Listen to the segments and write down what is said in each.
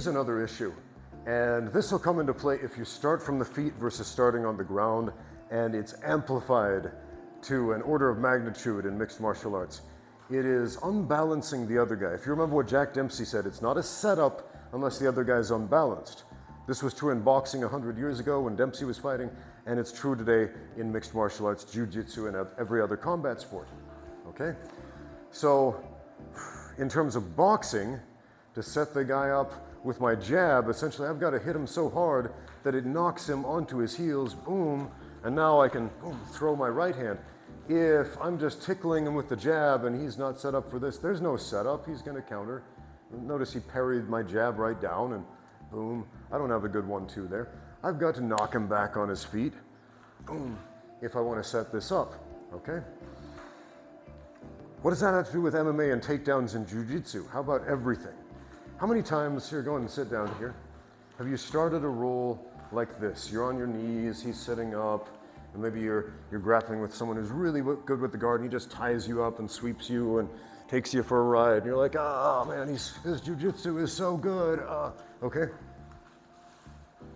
here's another issue, and this will come into play if you start from the feet versus starting on the ground, and it's amplified to an order of magnitude in mixed martial arts. It is unbalancing the other guy. If you remember what Jack Dempsey said, it's not a setup unless the other guy is unbalanced. This was true in boxing 100 years ago when Dempsey was fighting, and it's true today in mixed martial arts, jiu-jitsu, and every other combat sport, okay? So, in terms of boxing, to set the guy up with my jab, essentially I've got to hit him so hard that it knocks him onto his heels, boom, and now I can boom, throw my right hand. If I'm just tickling him with the jab and he's not set up for this, there's no setup, he's going to counter. Notice he parried my jab right down and boom, I don't have a good 1-2 there. I've got to knock him back on his feet, boom, if I want to set this up, okay? What does that have to do with MMA and takedowns in jiu-jitsu? How about everything? How many times, here, go and sit down here, have you started a roll like this? You're on your knees, he's sitting up, and maybe you're grappling with someone who's really good with the guard, and he just ties you up and sweeps you and takes you for a ride, and you're like, oh man, his jiu-jitsu is so good, okay?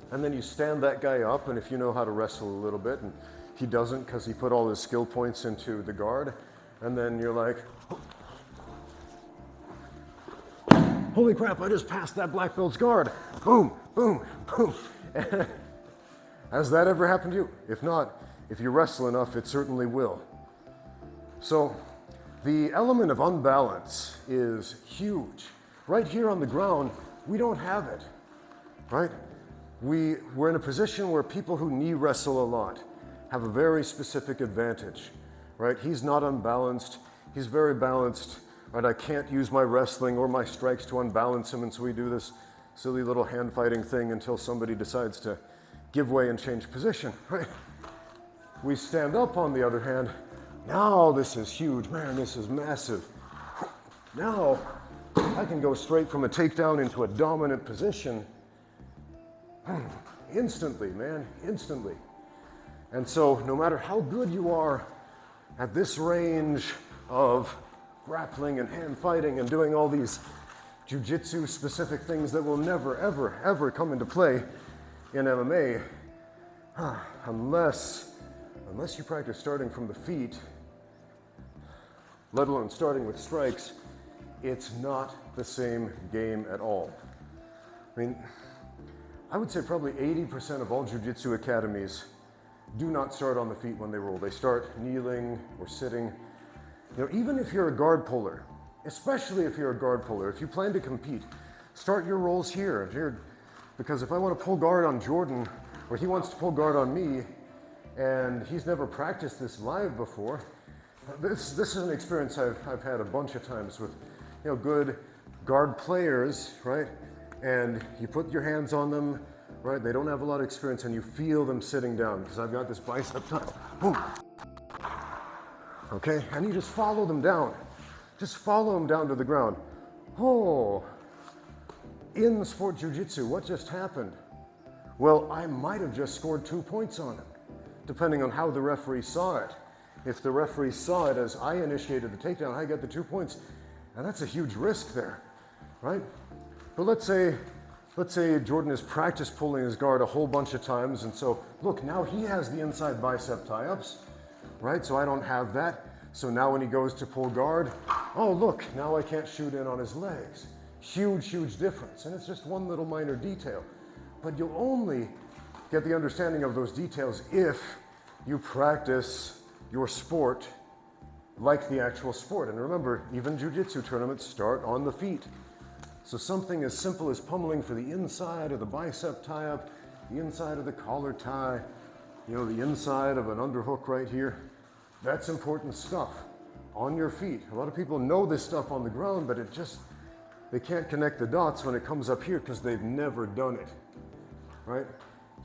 And then you stand that guy up, and if you know how to wrestle a little bit, and he doesn't because he put all his skill points into the guard, and then you're like, holy crap, I just passed that black belt's guard. Boom, boom, boom. Has that ever happened to you? If not, if you wrestle enough, it certainly will. So the element of unbalance is huge. Right here on the ground, we don't have it, right? We're in a position where people who knee wrestle a lot have a very specific advantage, right? He's not unbalanced, he's very balanced, right? I can't use my wrestling or my strikes to unbalance him, and so we do this silly little hand fighting thing until somebody decides to give way and change position, right? We stand up, on the other hand, now this is huge, man, this is massive. Now I can go straight from a takedown into a dominant position instantly, man, instantly. And so no matter how good you are at this range of grappling and hand fighting and doing all these jiu-jitsu specific things that will never, ever, ever come into play in MMA, unless you practice starting from the feet, let alone starting with strikes, it's not the same game at all. I mean, I would say probably 80% of all jiu-jitsu academies do not start on the feet when they roll. They start kneeling or sitting. You know, even if you're a guard puller, especially if you're a guard puller, if you plan to compete, start your rolls here. Because if I want to pull guard on Jordan, or he wants to pull guard on me, and he's never practiced this live before, this is an experience I've had a bunch of times with, you know, good guard players, right? And you put your hands on them, right? They don't have a lot of experience, and you feel them sitting down, because I've got this bicep tuck, boom. Okay, and you just follow them down. Just follow them down to the ground. Oh, in the sport jiu-jitsu, what just happened? Well, I might have just scored 2 points on him, depending on how the referee saw it. If the referee saw it as I initiated the takedown, I got the 2 points, and that's a huge risk there, right? But let's say Jordan has practiced pulling his guard a whole bunch of times, and so, look, now he has the inside bicep tie-ups, right? So I don't have that. So now when he goes to pull guard, oh, look, now I can't shoot in on his legs. Huge, huge difference. And it's just one little minor detail. But you'll only get the understanding of those details if you practice your sport like the actual sport. And remember, even jiu-jitsu tournaments start on the feet. So something as simple as pummeling for the inside of the bicep tie-up, the inside of the collar tie, you know, the inside of an underhook right here, that's important stuff on your feet. A lot of people know this stuff on the ground, but they can't connect the dots when it comes up here because they've never done it, right?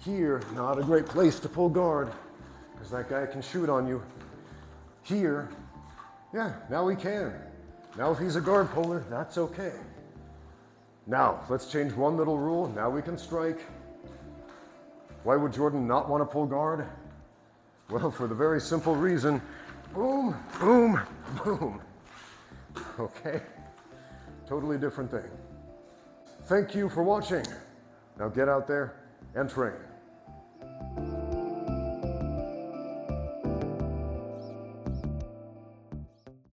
Here, not a great place to pull guard because that guy can shoot on you. Here, yeah, now he can. Now if he's a guard puller, that's okay. Now, let's change one little rule. Now we can strike. Why would Jordan not want to pull guard? Well, for the very simple reason, boom, boom, boom. Okay? Totally different thing. Thank you for watching. Now get out there and train.